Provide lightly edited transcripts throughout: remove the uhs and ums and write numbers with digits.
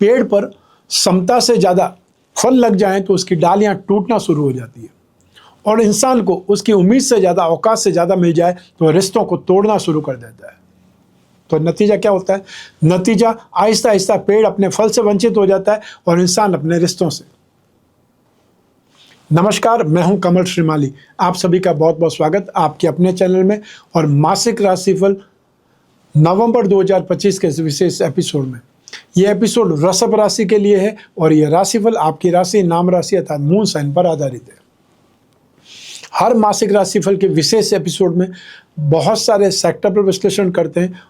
पेड़ पर क्षमता से ज़्यादा फल लग जाएं तो उसकी डालियां टूटना शुरू हो जाती है, और इंसान को उसकी उम्मीद से ज़्यादा, औकात से ज़्यादा मिल जाए तो रिश्तों को तोड़ना शुरू कर देता है। तो नतीजा क्या होता है? नतीजा आहिस्ता आहिस्ता पेड़ अपने फल से वंचित हो जाता है और इंसान अपने रिश्तों से। नमस्कार, मैं हूं कमल श्रीमाली। आप सभी का बहुत बहुत स्वागत आपके अपने चैनल में और मासिक राशिफल नवंबर 2025 के विशेष एपिसोड में। यह एपिसोड वृषभ राशि के लिए है और यह राशिफल आपकी राशि, नाम राशि अर्थात मून साइन पर आधारित है। हर मासिक राशिफल के विशेष एपिसोड में बहुत सारे सेक्टर पर विश्लेषण करते हैं,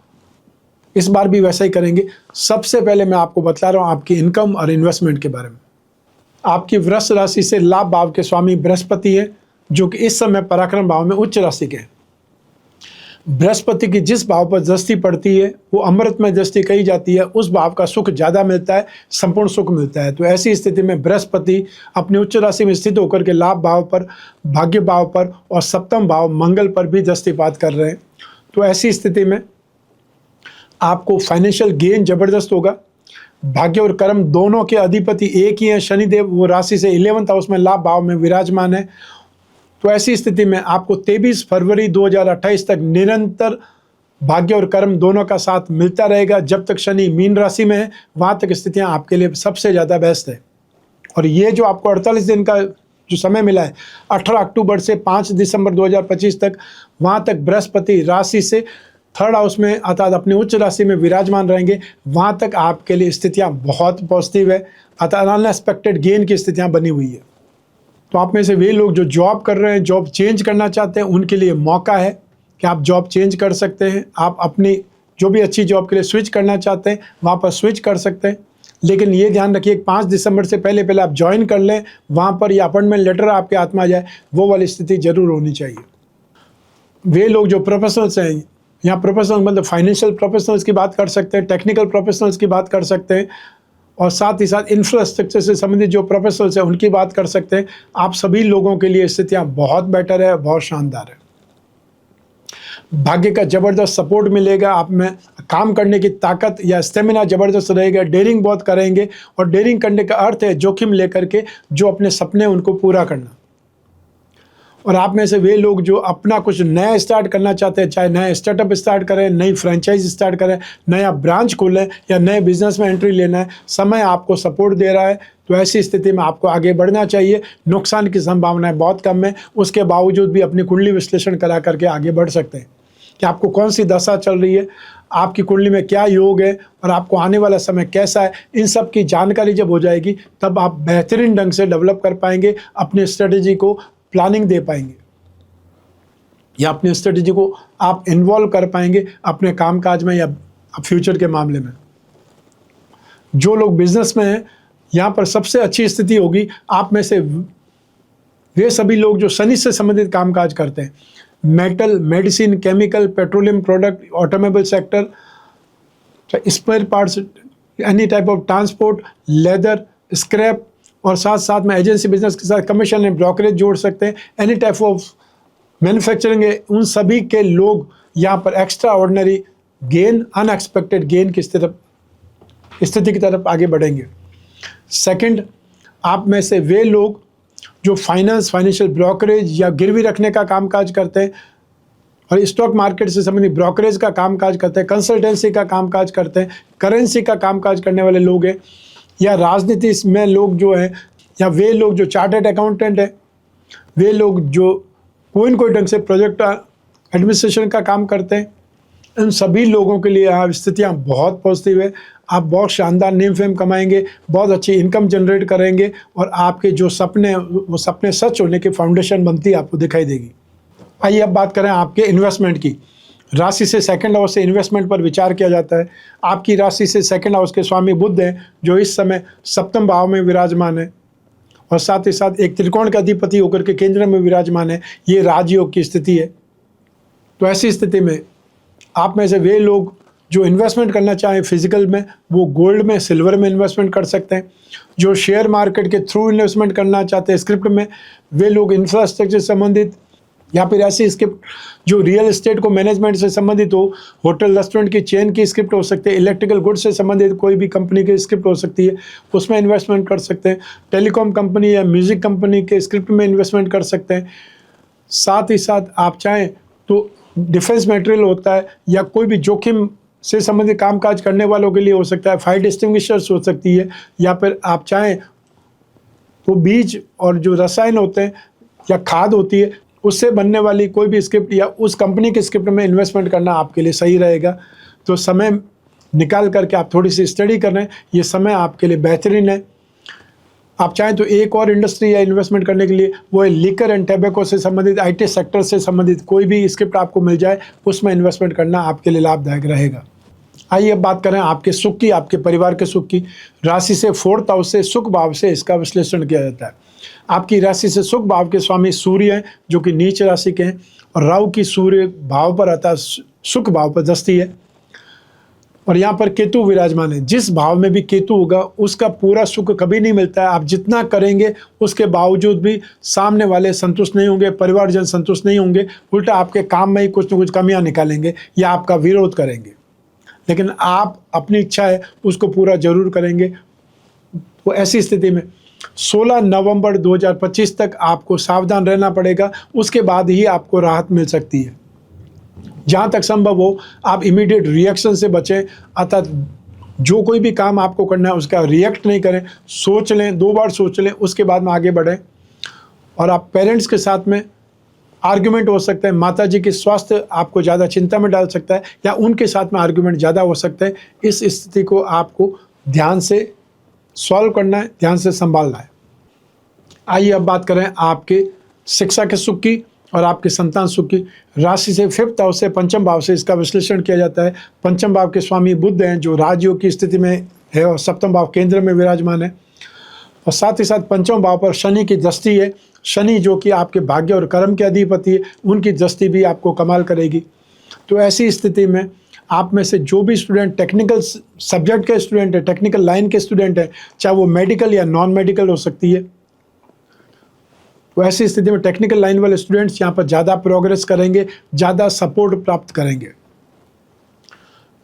इस बार भी वैसा ही करेंगे। सबसे पहले मैं आपको बता रहा हूँ आपकी इनकम और इन्वेस्टमेंट के बारे में। आपकी वृष राशि से लाभ भाव के स्वामी बृहस्पति है, जो कि इस समय पराक्रम भाव में उच्च राशि के हैं। बृहस्पति की जिस भाव पर दृष्टि पड़ती है वो अमृतमय दृष्टि कही जाती है, उस भाव का सुख ज़्यादा मिलता है, संपूर्ण सुख मिलता है। तो ऐसी स्थिति में बृहस्पति अपनी उच्च राशि में स्थित होकर के लाभ भाव पर, भाग्य भाव पर और सप्तम भाव मंगल पर भी दृष्टिपात कर रहे हैं। तो ऐसी स्थिति में आपको फाइनेंशियल गेन जबरदस्त होगा। भाग्य और कर्म दोनों के अधिपति एक ही हैं, शनिदेव, वो राशि से 11th हाउस में लाभ भाव में विराजमान है। तो ऐसी स्थिति में आपको 23 फरवरी 2028 तक निरंतर भाग्य और कर्म दोनों का साथ मिलता रहेगा। जब तक शनि मीन राशि में है वहाँ तक स्थितियाँ आपके लिए सबसे ज़्यादा बेस्ट है। और ये जो आपको 48 दिन का जो समय मिला है, 18 अक्टूबर से 5 दिसंबर 2025 तक, वहाँ तक बृहस्पति राशि से 3rd हाउस में अर्थात अपनी उच्च राशि में विराजमान रहेंगे। वहाँ तक आपके लिए स्थितियाँ बहुत पॉजिटिव है, अर्थात अनएक्सपेक्टेड गेन की स्थितियाँ बनी हुई है। तो आप में से वे लोग जो जॉब कर रहे हैं, जॉब चेंज करना चाहते हैं, उनके लिए मौका है कि आप जॉब चेंज कर सकते हैं। आप अपनी जो भी अच्छी जॉब के लिए स्विच करना चाहते हैं वहाँ पर स्विच कर सकते हैं। लेकिन ये ध्यान रखिए 5 दिसंबर से पहले आप ज्वाइन कर लें, वहाँ पर यह अपॉइंटमेंट लेटर आपके हाथ में आ जाए, वो वाली स्थिति जरूर होनी चाहिए। वे लोग जो प्रोफेशनल्स हैं, यहाँ प्रोफेशनल मतलब फाइनेंशियल प्रोफेशनल्स की बात कर सकते हैं, टेक्निकल प्रोफेशनल्स की बात कर सकते हैं, और साथ ही साथ इंफ्रास्ट्रक्चर से संबंधित जो प्रोफेशनल्स हैं उनकी बात कर सकते हैं। आप सभी लोगों के लिए स्थितियाँ बहुत बेटर है, बहुत शानदार है। भाग्य का जबरदस्त सपोर्ट मिलेगा, आप में काम करने की ताकत या स्टेमिना जबरदस्त रहेगा, डेयरिंग बहुत करेंगे। और डेयरिंग करने का अर्थ है जोखिम लेकर के जो अपने सपने उनको पूरा करना। और आप में से वे लोग जो अपना कुछ नया स्टार्ट करना चाहते हैं, चाहे नया स्टार्टअप स्टार्ट करें, नई फ्रेंचाइज स्टार्ट करें, नया ब्रांच खोलें या नए बिजनेस में एंट्री लेना है, समय आपको सपोर्ट दे रहा है। तो ऐसी स्थिति में आपको आगे बढ़ना चाहिए। नुकसान की संभावनाएं बहुत कम है, उसके बावजूद भी अपनी कुंडली विश्लेषण करा करके आगे बढ़ सकते हैं कि आपको कौन सी दशा चल रही है, आपकी कुंडली में क्या योग है और आपको आने वाला समय कैसा है। इन सब की जानकारी जब हो जाएगी तब आप बेहतरीन ढंग से डेवलप कर पाएंगे, अपनी स्ट्रेटेजी को प्लानिंग दे पाएंगे या अपनी स्ट्रेटेजी को आप इन्वॉल्व कर पाएंगे अपने कामकाज में या फ्यूचर के मामले में। जो लोग बिजनेस में हैं, यहाँ पर सबसे अच्छी स्थिति होगी आप में से वे सभी लोग जो शनि से संबंधित कामकाज करते हैं, metal, medicine, chemical, petroleum product, automobile sector, spare parts, any type of transport, leather, scrap, और साथ साथ में एजेंसी बिजनेस के साथ कमीशन एंड ब्रोकरेज जोड़ सकते हैं, एनी टाइप ऑफ मैन्युफैक्चरिंग है। उन सभी के लोग यहाँ पर extra ordinary gain, unexpected gain की स्थिति की तरफ आगे बढ़ेंगे। सेकंड, आप में से वे लोग जो फाइनेंशियल ब्रोकरेज या गिरवी रखने का कामकाज करते हैं और स्टॉक मार्केट से संबंधित ब्रोकरेज का कामकाज करते हैं, कंसल्टेंसी का कामकाज करते हैं, करेंसी का कामकाज करने वाले लोग हैं, या राजनीति में लोग जो हैं, या वे लोग जो चार्टर्ड अकाउंटेंट हैं, वे लोग जो कोई न कोई ढंग से प्रोजेक्ट एडमिनिस्ट्रेशन का काम करते हैं, इन सभी लोगों के लिए यहाँ स्थितियाँ बहुत पॉजिटिव है। आप बहुत शानदार नेम फेम कमाएंगे, बहुत अच्छी इनकम जनरेट करेंगे और आपके जो सपने, वो सपने सच होने की फाउंडेशन बनती आपको दिखाई देगी। आइए अब बात करें आपके इन्वेस्टमेंट की। राशि से 2nd हाउस से इन्वेस्टमेंट पर विचार किया जाता है। आपकी राशि से 2nd हाउस के स्वामी बुध हैं, जो इस समय सप्तम भाव में विराजमान है और साथ ही साथ एक त्रिकोण का अधिपति होकर के केंद्र में विराजमान है। ये राजयोग की स्थिति है। तो ऐसी स्थिति में आप में से वे लोग जो इन्वेस्टमेंट करना चाहें फिजिकल में, वो गोल्ड में, सिल्वर में इन्वेस्टमेंट कर सकते हैं। जो शेयर मार्केट के थ्रू इन्वेस्टमेंट करना चाहते हैं स्क्रिप्ट में, वे लोग इंफ्रास्ट्रक्चर संबंधित या फिर ऐसी स्क्रिप्ट जो रियल एस्टेट को मैनेजमेंट से संबंधित हो, होटल रेस्टोरेंट की चेन की स्क्रिप्ट हो सकती है, इलेक्ट्रिकल गुड्स से संबंधित कोई भी कंपनी की स्क्रिप्ट हो सकती है, उसमें इन्वेस्टमेंट कर सकते हैं। टेलीकॉम कंपनी या म्यूजिक कंपनी के स्क्रिप्ट में इन्वेस्टमेंट कर सकते हैं। साथ ही साथ आप चाहें तो डिफेंस मटेरियल होता है या कोई भी जोखिम से संबंधित कामकाज करने वालों के लिए हो सकता है, फायर डिस्टिंग्विशर्स हो सकती है, या फिर आप चाहें वो बीज और जो रसायन होते हैं या खाद होती है उससे बनने वाली कोई भी स्क्रिप्ट या उस कंपनी के स्क्रिप्ट में इन्वेस्टमेंट करना आपके लिए सही रहेगा। तो समय निकाल करके आप थोड़ी सी स्टडी कर रहे हैं, ये समय आपके लिए बेहतरीन है। आप चाहें तो एक और इंडस्ट्री या इन्वेस्टमेंट करने के लिए वो है लिकर एंड टैबेको से संबंधित, IT सेक्टर से संबंधित कोई भी स्क्रिप्ट आपको मिल जाए, उसमें इन्वेस्टमेंट करना आपके लिए लाभदायक रहेगा। आइए अब बात करें आपके सुख की, आपके परिवार के सुख की। राशि से 4th हाउस से सुख भाव से इसका विश्लेषण किया जाता है। आपकी राशि से सुख भाव के स्वामी सूर्य हैं जो कि नीच राशि के हैं, और राहु की सूर्य भाव पर अर्थात सुख भाव पर दृष्टि है, और यहाँ पर केतु विराजमान है। जिस भाव में भी केतु होगा उसका पूरा सुख कभी नहीं मिलता है। आप जितना करेंगे उसके बावजूद भी सामने वाले संतुष्ट नहीं होंगे, परिवारजन संतुष्ट नहीं होंगे, उल्टा आपके काम में ही कुछ न कुछ कमियां निकालेंगे या आपका विरोध करेंगे। लेकिन आप अपनी इच्छा है उसको पूरा जरूर करेंगे। तो ऐसी स्थिति में 16 नवंबर 2025 तक आपको सावधान रहना पड़ेगा, उसके बाद ही आपको राहत मिल सकती है। जहाँ तक संभव हो आप इमीडिएट रिएक्शन से बचें, अर्थात जो कोई भी काम आपको करना है उसका रिएक्ट नहीं करें, सोच लें, 2 बार सोच लें, उसके बाद में आगे बढ़ें। और आप पेरेंट्स के साथ में आर्ग्यूमेंट हो सकता है, माता जी के स्वास्थ्य आपको ज़्यादा चिंता में डाल सकता है, या उनके साथ में आर्ग्यूमेंट ज़्यादा हो सकता है। इस स्थिति को आपको ध्यान से सॉल्व करना है, ध्यान से संभालना है। आइए अब बात करें आपके शिक्षा के सुख की और आपके संतान सुख की। राशि से 5th हाउस से पंचम भाव से इसका विश्लेषण किया जाता है। पंचम भाव के स्वामी बुध हैं जो राजयोग की स्थिति में है और 7वें भाव केंद्र में विराजमान है, और साथ ही साथ 5वें भाव पर शनि की दृष्टि है। शनि जो कि आपके भाग्य और कर्म के अधिपति है, उनकी दृष्टि भी आपको कमाल करेगी। तो ऐसी स्थिति में आप में से जो भी स्टूडेंट टेक्निकल सब्जेक्ट के स्टूडेंट है, टेक्निकल लाइन के स्टूडेंट है, चाहे वो मेडिकल या नॉन मेडिकल हो सकती है, तो ऐसी स्थिति में टेक्निकल लाइन वाले स्टूडेंट्स यहाँ पर ज़्यादा प्रोग्रेस करेंगे, ज़्यादा सपोर्ट प्राप्त करेंगे।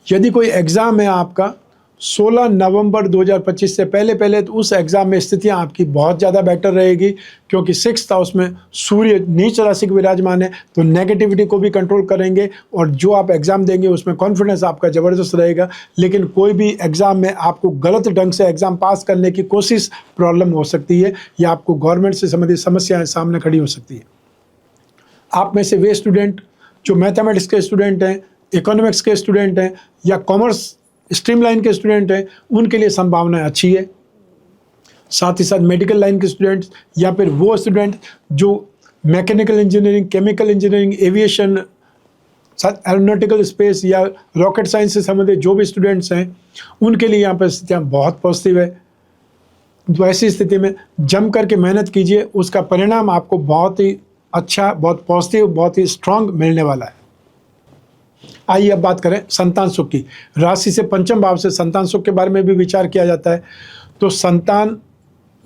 यदि कोई एग्ज़ाम है आपका 16 नवंबर 2025 से पहले तो उस एग्ज़ाम में स्थितियाँ आपकी बहुत ज़्यादा बेटर रहेगी, क्योंकि 6th हाउस में सूर्य नीच राशि के विराजमान है, तो नेगेटिविटी को भी कंट्रोल करेंगे और जो आप एग्ज़ाम देंगे उसमें कॉन्फिडेंस आपका ज़बरदस्त रहेगा। लेकिन कोई भी एग्ज़ाम में आपको गलत ढंग से एग्ज़ाम पास करने की कोशिश प्रॉब्लम हो सकती है, या आपको गवर्नमेंट से संबंधित समस्याएँ सामने खड़ी हो सकती है। आप में से वे स्टूडेंट जो मैथमेटिक्स के स्टूडेंट हैं, इकोनॉमिक्स के स्टूडेंट हैं या कॉमर्स स्ट्रीम लाइन के स्टूडेंट हैं, उनके लिए संभावनाएं अच्छी है। साथ ही साथ मेडिकल लाइन के स्टूडेंट्स या फिर वो स्टूडेंट जो mechanical engineering, chemical engineering, aviation, aeronautical space या रॉकेट साइंस से संबंधित जो भी स्टूडेंट्स हैं, उनके लिए यहाँ पर स्थितियाँ बहुत पॉजिटिव है। तो ऐसी स्थिति में जम करके मेहनत कीजिए, उसका परिणाम आपको बहुत ही अच्छा, बहुत पॉजिटिव, बहुत ही स्ट्रांग मिलने वाला है। आइए अब बात करें संतान सुख की। राशि से पंचम भाव से संतान सुख के बारे में भी विचार किया जाता है। तो संतान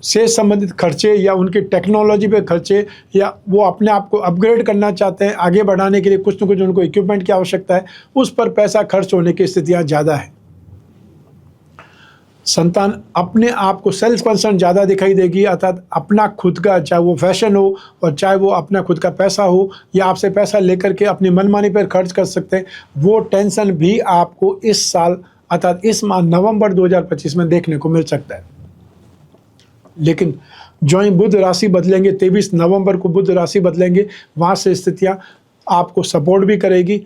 से संबंधित खर्चे या उनकी टेक्नोलॉजी पे खर्चे, या वो अपने आप को अपग्रेड करना चाहते हैं, आगे बढ़ाने के लिए कुछ न कुछ उनको इक्विपमेंट की आवश्यकता है, उस पर पैसा खर्च होने की स्थितियाँ ज़्यादा है। संतान अपने आप को सेल्फ कंसर्न ज़्यादा दिखाई देगी, अर्थात अपना खुद का, चाहे वो फैशन हो और चाहे वो अपना खुद का पैसा हो, या आपसे पैसा लेकर के अपनी मनमानी पर खर्च कर सकते हैं, वो टेंशन भी आपको इस साल अर्थात इस माह नवंबर 2025 में देखने को मिल सकता है। लेकिन जो ही बुध राशि बदलेंगे, 23 नवंबर को बुध राशि बदलेंगे, वहाँ से स्थितियाँ आपको सपोर्ट भी करेगी,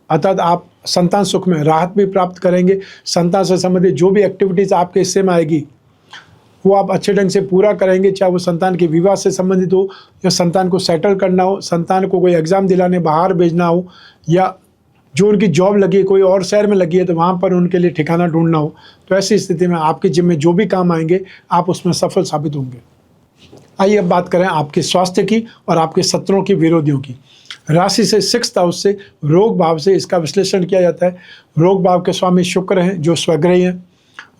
अर्थात आप संतान सुख में राहत भी प्राप्त करेंगे। संतान से संबंधित जो भी एक्टिविटीज़ आपके हिस्से में आएगी वो आप अच्छे ढंग से पूरा करेंगे, चाहे वो संतान के विवाह से संबंधित हो, या संतान को सेटल करना हो, संतान को कोई एग्ज़ाम दिलाने बाहर भेजना हो, या जो उनकी जॉब लगी है कोई और शहर में लगी है तो वहाँ पर उनके लिए ठिकाना ढूंढना हो। तो ऐसी स्थिति में आपके जिम्मे जो भी काम आएंगे आप उसमें सफल साबित होंगे। आइए अब बात करें आपके स्वास्थ्य की और आपके शत्रुओं की, विरोधियों की। राशि से 6th हाउस से रोग भाव से इसका विश्लेषण किया जाता है। रोग भाव के स्वामी शुक्र हैं जो स्वग्रही हैं।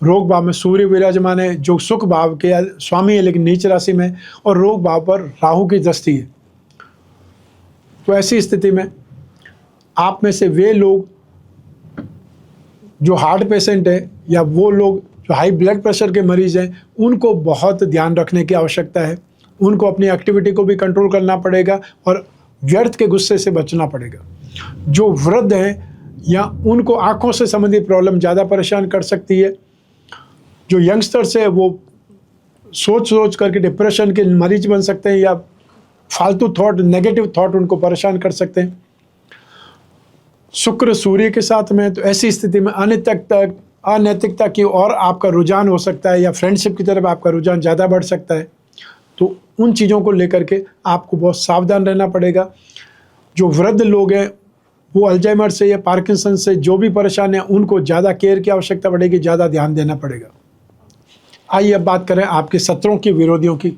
रोग भाव में सूर्य विराजमान है जो सुख भाव के स्वामी है लेकिन नीच राशि में, और रोग भाव पर राहु की दृष्टि है। तो ऐसी स्थिति में आप में से वे लोग जो हार्ट पेशेंट है या वो लोग जो हाई ब्लड प्रेशर के मरीज हैं, उनको बहुत ध्यान रखने की आवश्यकता है। उनको अपनी एक्टिविटी को भी कंट्रोल करना पड़ेगा और व्यर्थ के गुस्से से बचना पड़ेगा। जो वृद्ध हैं या उनको आंखों से संबंधित प्रॉब्लम ज़्यादा परेशान कर सकती है। जो यंगस्टर्स है वो सोच करके डिप्रेशन के मरीज बन सकते हैं या फालतू थॉट, नेगेटिव थॉट उनको परेशान कर सकते हैं। शुक्र सूर्य के साथ में, तो ऐसी स्थिति में अनैतिकता की और आपका रुझान हो सकता है या फ्रेंडशिप की तरफ आपका रुझान ज़्यादा बढ़ सकता है। तो उन चीज़ों को लेकर के आपको बहुत सावधान रहना पड़ेगा। जो वृद्ध लोग हैं वो अल्जाइमर से या पार्किंसन से जो भी परेशान हैं, उनको ज़्यादा केयर की आवश्यकता पड़ेगी, ज़्यादा ध्यान देना पड़ेगा। आइए अब बात करें आपके शत्रुओं की, विरोधियों की।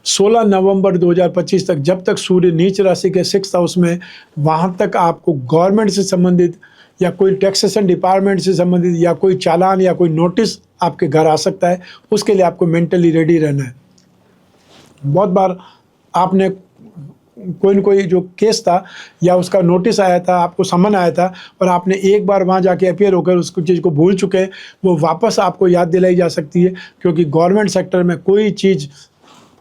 16 नवंबर 2025 तक, जब तक सूर्य नीच राशि के 6th हाउस में, वहाँ तक आपको गवर्नमेंट से संबंधित या कोई टैक्सेशन डिपार्टमेंट से संबंधित या कोई चालान या कोई नोटिस आपके घर आ सकता है। उसके लिए आपको मेंटली रेडी रहना है। बहुत बार आपने कोई न कोई जो केस था या उसका नोटिस आया था, आपको समन आया था और आपने एक बार वहाँ जाके अपीयर होकर उस चीज़ को भूल चुके हैं, वो वापस आपको याद दिलाई जा सकती है। क्योंकि गवर्नमेंट सेक्टर में कोई चीज़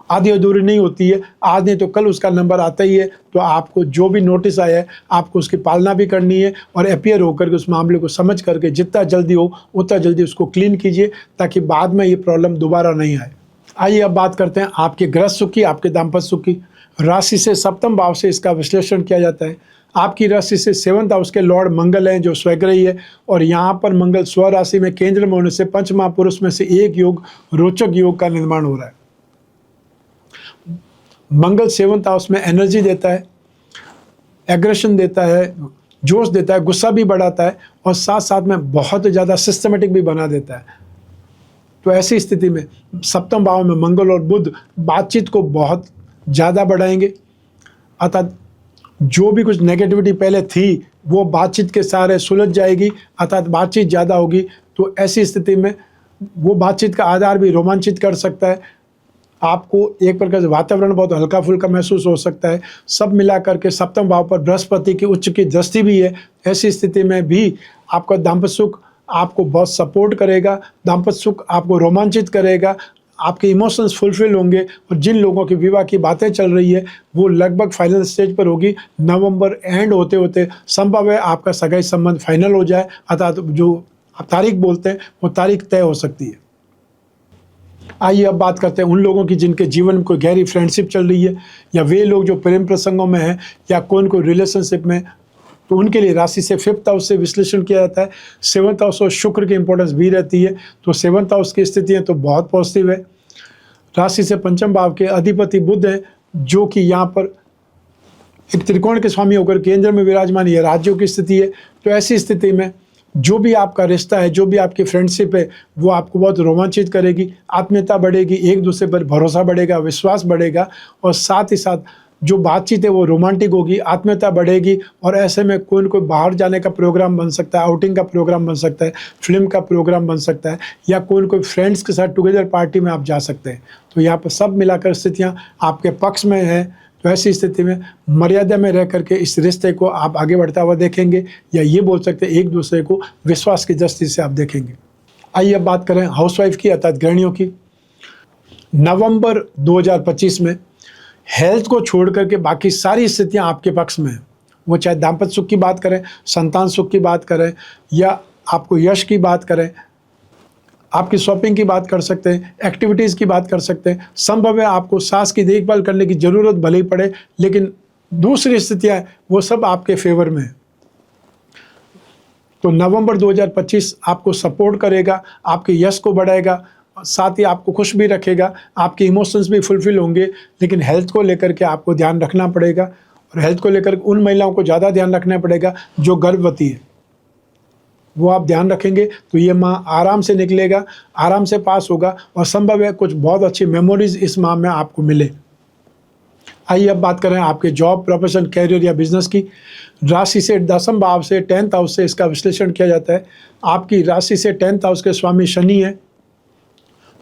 आधी अधूरी नहीं होती है। आज नहीं तो कल उसका नंबर आता ही है। तो आपको जो भी नोटिस आया है, आपको उसकी पालना भी करनी है और अपीयर होकर के उस मामले को समझ करके जितना जल्दी हो उतना जल्दी उसको क्लीन कीजिए, ताकि बाद में ये प्रॉब्लम दोबारा नहीं आए। आइए अब बात करते हैं आपके गृहस्थ सुख की, आपके दाम्पत्य सुख की। राशि से 7वें भाव से इसका विश्लेषण किया जाता है। आपकी राशि से 7th हाउस के लॉर्ड मंगल हैं, जो स्वग्रही है, और यहाँ पर मंगल स्व राशि में केंद्र में होने से पंचमहापुरुष में से एक योग, रोचक योग का निर्माण हो रहा है। मंगल 7th हाउस में एनर्जी देता है, एग्रेशन देता है, जोश देता है, गुस्सा भी बढ़ाता है और साथ साथ में बहुत ज़्यादा सिस्टमेटिक भी बना देता है। तो ऐसी स्थिति में 7वें भाव में मंगल और बुध बातचीत को बहुत ज़्यादा बढ़ाएंगे। अर्थात जो भी कुछ नेगेटिविटी पहले थी वो बातचीत के सहारे सुलझ जाएगी, अर्थात बातचीत ज़्यादा होगी। तो ऐसी स्थिति में वो बातचीत का आधार भी रोमांचित कर सकता है। आपको एक प्रकार से वातावरण बहुत हल्का फुल्का महसूस हो सकता है। सब मिला करके 7वें भाव पर बृहस्पति की उच्च की दृष्टि भी है। ऐसी स्थिति में भी आपका दाम्पत्य सुख आपको बहुत सपोर्ट करेगा, दाम्पत्य सुख आपको रोमांचित करेगा, आपके इमोशंस फुलफिल होंगे। और जिन लोगों की विवाह की बातें चल रही है वो लगभग फाइनल स्टेज पर होगी। नवंबर एंड होते होते संभव है आपका सगाई संबंध फाइनल हो जाए, अर्थात जो आप तारीख बोलते हैं वो तारीख तय हो सकती है। आइए अब बात करते हैं उन लोगों की जिनके जीवन में कोई गहरी फ्रेंडशिप चल रही है, या वे लोग जो प्रेम प्रसंगों में हैं या कोई रिलेशनशिप में, तो उनके लिए राशि से 5th हाउस से विश्लेषण किया जाता है। 7th हाउस और शुक्र की इंपॉर्टेंस भी रहती है। तो 7th हाउस की स्थितियाँ तो बहुत पॉजिटिव है। राशि से 5वें भाव के अधिपति बुध हैं, जो कि यहाँ पर एक त्रिकोण के स्वामी होकर केंद्र में विराजमान, ये राज्यों की स्थिति है। तो ऐसी स्थिति में जो भी आपका रिश्ता है, जो भी आपकी फ्रेंडशिप है, वो आपको बहुत रोमांचित करेगी, आत्मीयता बढ़ेगी, एक दूसरे पर भरोसा बढ़ेगा, विश्वास बढ़ेगा, और साथ ही साथ जो बातचीत है वो रोमांटिक होगी, आत्मीयता बढ़ेगी। और ऐसे में कोई न कोई बाहर जाने का प्रोग्राम बन सकता है, आउटिंग का प्रोग्राम बन सकता है, फिल्म का प्रोग्राम बन सकता है, या कोई न कोई फ्रेंड्स के साथ टुगेदर पार्टी में आप जा सकते हैं। तो यहाँ पर सब मिलाकर स्थितियाँ आपके पक्ष में हैं। तो ऐसी स्थिति में मर्यादा में रह करके इस रिश्ते को आप आगे बढ़ता हुआ देखेंगे, या ये बोल सकते हैं एक दूसरे को विश्वास की दृष्टि से आप देखेंगे। आइए अब बात करें हाउसवाइफ की, अर्थात गृहिणियों की। नवंबर 2025 में हेल्थ को छोड़ करके बाकी सारी स्थितियां आपके पक्ष में हैं। वो चाहे दाम्पत्य सुख की बात करें, संतान सुख की बात करें, या आपको यश की बात करें, आपकी शॉपिंग की बात कर सकते हैं, एक्टिविटीज़ की बात कर सकते हैं। संभव है आपको सास की देखभाल करने की ज़रूरत भले ही पड़े, लेकिन दूसरी स्थितियाँ वो सब आपके फेवर में है। तो नवंबर 2025 आपको सपोर्ट करेगा, आपके यश को बढ़ाएगा, साथ ही आपको खुश भी रखेगा, आपके इमोशंस भी फुलफिल होंगे। लेकिन हेल्थ को लेकर के आपको ध्यान रखना पड़ेगा, और हेल्थ को लेकर उन महिलाओं को ज़्यादा ध्यान रखना पड़ेगा जो गर्भवती है। वो आप ध्यान रखेंगे तो ये माह आराम से निकलेगा, आराम से पास होगा, और संभव है कुछ बहुत अच्छी मेमोरीज इस माह में आपको मिले। आइए अब बात करें आपके जॉब, प्रोफेशन, कैरियर या बिजनेस की। राशि से 10वें भाव से 10th हाउस से इसका विश्लेषण किया जाता है। आपकी राशि से 10th हाउस के स्वामी शनि है,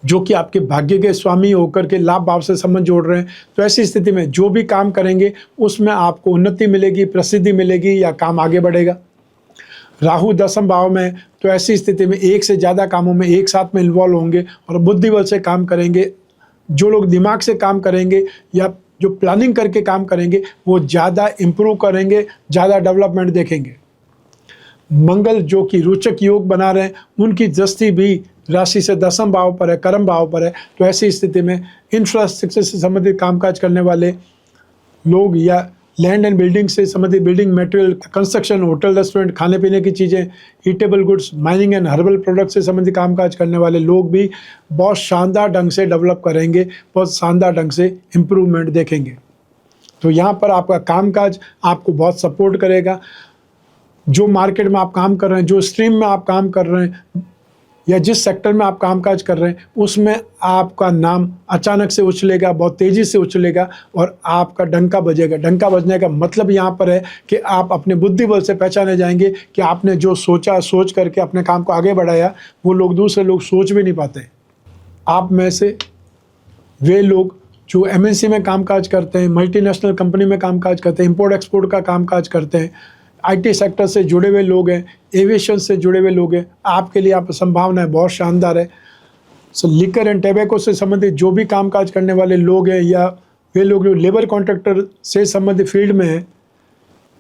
जो कि आपके भाग्य के स्वामी होकर के लाभ भाव से संबंध जोड़ रहे हैं। तो ऐसी स्थिति में जो भी काम करेंगे उसमें आपको उन्नति मिलेगी, प्रसिद्धि मिलेगी या काम आगे बढ़ेगा। राहु 10वें भाव में, तो ऐसी स्थिति में एक से ज़्यादा कामों में एक साथ में इन्वॉल्व होंगे और बुद्धिबल से काम करेंगे। जो लोग दिमाग से काम करेंगे या जो प्लानिंग करके काम करेंगे वो ज़्यादा इम्प्रूव करेंगे, ज़्यादा डेवलपमेंट देखेंगे। मंगल जो कि रोचक योग बना रहे हैं, उनकी दृष्टि भी राशि से 10वें भाव पर है, कर्म भाव पर है। तो ऐसी स्थिति में इंफ्रास्ट्रक्चर से संबंधित कामकाज करने वाले लोग या लैंड एंड बिल्डिंग से संबंधित building material, construction, hotel, restaurant, खाने पीने की चीज़ें, eatable goods, mining and herbal product से संबंधित कामकाज करने वाले लोग भी बहुत शानदार ढंग से डेवलप करेंगे, बहुत शानदार ढंग से इम्प्रूवमेंट देखेंगे। तो यहाँ पर आपका कामकाज आपको बहुत सपोर्ट करेगा। जो मार्केट में आप काम कर रहे हैं, जो स्ट्रीम में आप काम कर रहे हैं या जिस सेक्टर में आप कामकाज कर रहे हैं, उसमें आपका नाम अचानक से उछलेगा, बहुत तेज़ी से उछलेगा और आपका डंका बजेगा। डंका बजने का मतलब यहाँ पर है कि आप अपने बुद्धि बल से पहचाने जाएंगे कि आपने जो सोचा, सोच करके अपने काम को आगे बढ़ाया, वो लोग, दूसरे लोग सोच भी नहीं पाते। आप में से वे लोग जो एमएनसी में कामकाज करते हैं, मल्टीनेशनल कंपनी में कामकाज करते हैं, इंपोर्ट एक्सपोर्ट का कामकाज करते हैं, आईटी सेक्टर से जुड़े हुए लोग हैं, एविएशन से जुड़े हुए लोग हैं, आपके लिए आप संभावनाएं बहुत शानदार है। लिकर एंड टैबेको से संबंधित जो भी कामकाज करने वाले लोग हैं या वे लोग जो लेबर कॉन्ट्रैक्टर से संबंधित फील्ड में हैं,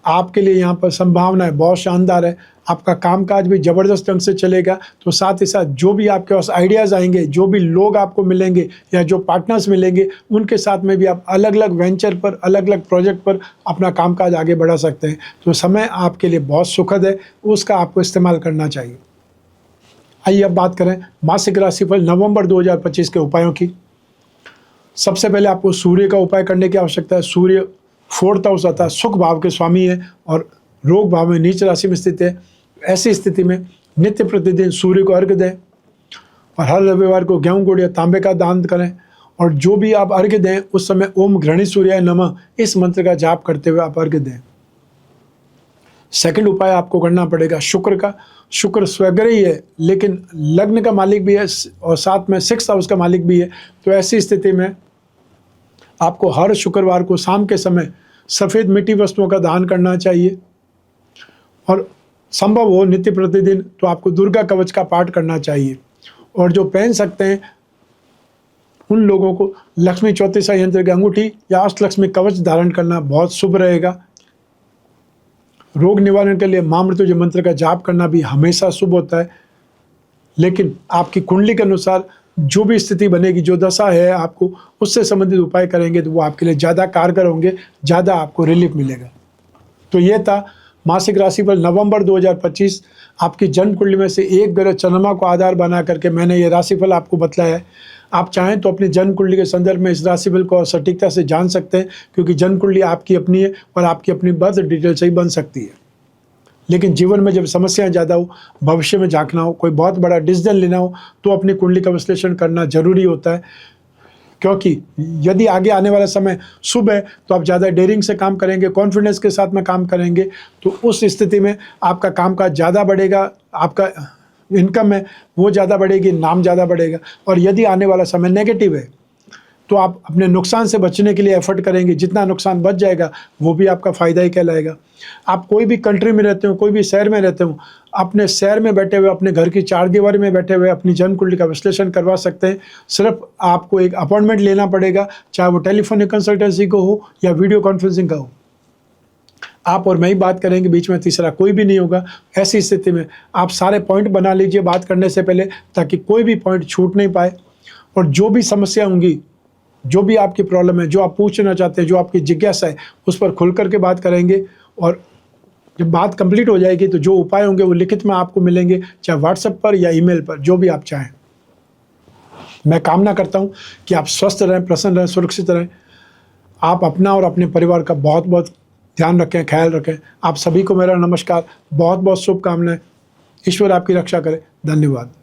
आपके लिए यहाँ पर संभावनाएं बहुत शानदार है। आपका कामकाज भी ज़बरदस्त ढंग से चलेगा। तो साथ ही साथ जो भी आपके पास आइडियाज़ आएंगे, जो भी लोग आपको मिलेंगे या जो पार्टनर्स मिलेंगे, उनके साथ में भी आप अलग अलग वेंचर पर, अलग अलग प्रोजेक्ट पर अपना कामकाज आगे बढ़ा सकते हैं। तो समय आपके लिए बहुत सुखद है, उसका आपको इस्तेमाल करना चाहिए। आइए अब बात करें मासिक राशिफल नवंबर 2025 के उपायों की। सबसे पहले आपको सूर्य का उपाय करने की आवश्यकता है। सूर्य 4th हाउस अर्थात सुख भाव के स्वामी है और रोग भाव में नीच राशि में स्थित है। ऐसी स्थिति में नित्य प्रतिदिन सूर्य को अर्घ्य दें और हर रविवार को गेहूं, गुड़ या तांबे का दान करें। और जो भी आप अर्घ्य दें उस समय ओम घृणी सूर्याय नमः इस मंत्र का जाप करते हुए आप अर्घ्य दें। सेकंड उपाय आपको करना पड़ेगा शुक्र का। शुक्र स्वग्रही है लेकिन लग्न का मालिक भी है और साथ में 6th हाउस का मालिक भी है। तो ऐसी स्थिति में आपको हर शुक्रवार को शाम के समय सफ़ेद मिट्टी वस्तुओं का दान करना चाहिए और संभव हो नित्य प्रतिदिन तो आपको दुर्गा कवच का पाठ करना चाहिए। और जो पहन सकते हैं उन लोगों को लक्ष्मी चौतीसा यंत्र की अंगूठी या अष्टलक्ष्मी कवच धारण करना बहुत शुभ रहेगा। रोग निवारण के लिए मां मृत्युंजय मंत्र का जाप करना भी हमेशा शुभ होता है। लेकिन आपकी कुंडली के अनुसार जो भी स्थिति बनेगी, जो दशा है, आपको उससे संबंधित उपाय करेंगे तो वो आपके लिए ज़्यादा कारगर होंगे, ज़्यादा आपको रिलीफ मिलेगा। तो ये था मासिक राशिफल नवंबर 2025। आपकी जन्म कुंडली में से एक ग्रह चंद्रमा को आधार बना करके मैंने ये राशिफल आपको बतलाया है। आप चाहें तो अपनी जन्म कुंडली के संदर्भ में इस राशिफल को सटीकता से जान सकते हैं, क्योंकि जन्म कुंडली आपकी अपनी है और आपकी अपनी बर्थ डिटेल से ही बन सकती है। लेकिन जीवन में जब समस्याएं ज़्यादा हो, भविष्य में झांकना हो, कोई बहुत बड़ा डिसीजन लेना हो, तो अपनी कुंडली का विश्लेषण करना जरूरी होता है। क्योंकि यदि आगे आने वाला समय शुभ है तो आप ज़्यादा डेयरिंग से काम करेंगे, कॉन्फिडेंस के साथ में काम करेंगे, तो उस स्थिति में आपका कामकाज ज़्यादा बढ़ेगा, आपका इनकम है वो ज़्यादा बढ़ेगी, नाम ज़्यादा बढ़ेगा। और यदि आने वाला समय नेगेटिव है तो आप अपने नुकसान से बचने के लिए एफर्ट करेंगे, जितना नुकसान बच जाएगा वो भी आपका फ़ायदा ही कहलाएगा। आप कोई भी कंट्री में रहते हो, कोई भी शहर में रहते हो, अपने शहर में बैठे हुए, अपने घर की चार दीवारी में बैठे हुए अपनी जन्म कुंडली का विश्लेषण करवा सकते हैं। सिर्फ आपको एक अपॉइंटमेंट लेना पड़ेगा, चाहे वो टेलीफोनिक कंसल्टेंसी को हो या वीडियो कॉन्फ्रेंसिंग का हो। आप और मैं ही बात करेंगे, बीच में तीसरा कोई भी नहीं होगा। ऐसी स्थिति में आप सारे पॉइंट बना लीजिए बात करने से पहले, ताकि कोई भी पॉइंट छूट नहीं पाए। और जो भी समस्या होंगी, जो भी आपकी प्रॉब्लम है, जो आप पूछना चाहते हैं, जो आपकी जिज्ञासा है, उस पर खुल करके बात करेंगे। और जब बात कंप्लीट हो जाएगी तो जो उपाय होंगे वो लिखित में आपको मिलेंगे, चाहे व्हाट्सएप पर या ईमेल पर, जो भी आप चाहें। मैं कामना करता हूँ कि आप स्वस्थ रहें, प्रसन्न रहें, सुरक्षित रहें। आप अपना और अपने परिवार का बहुत बहुत ध्यान रखें, ख्याल रखें। आप सभी को मेरा नमस्कार, बहुत बहुत शुभकामनाएं। ईश्वर आपकी रक्षा करे। धन्यवाद।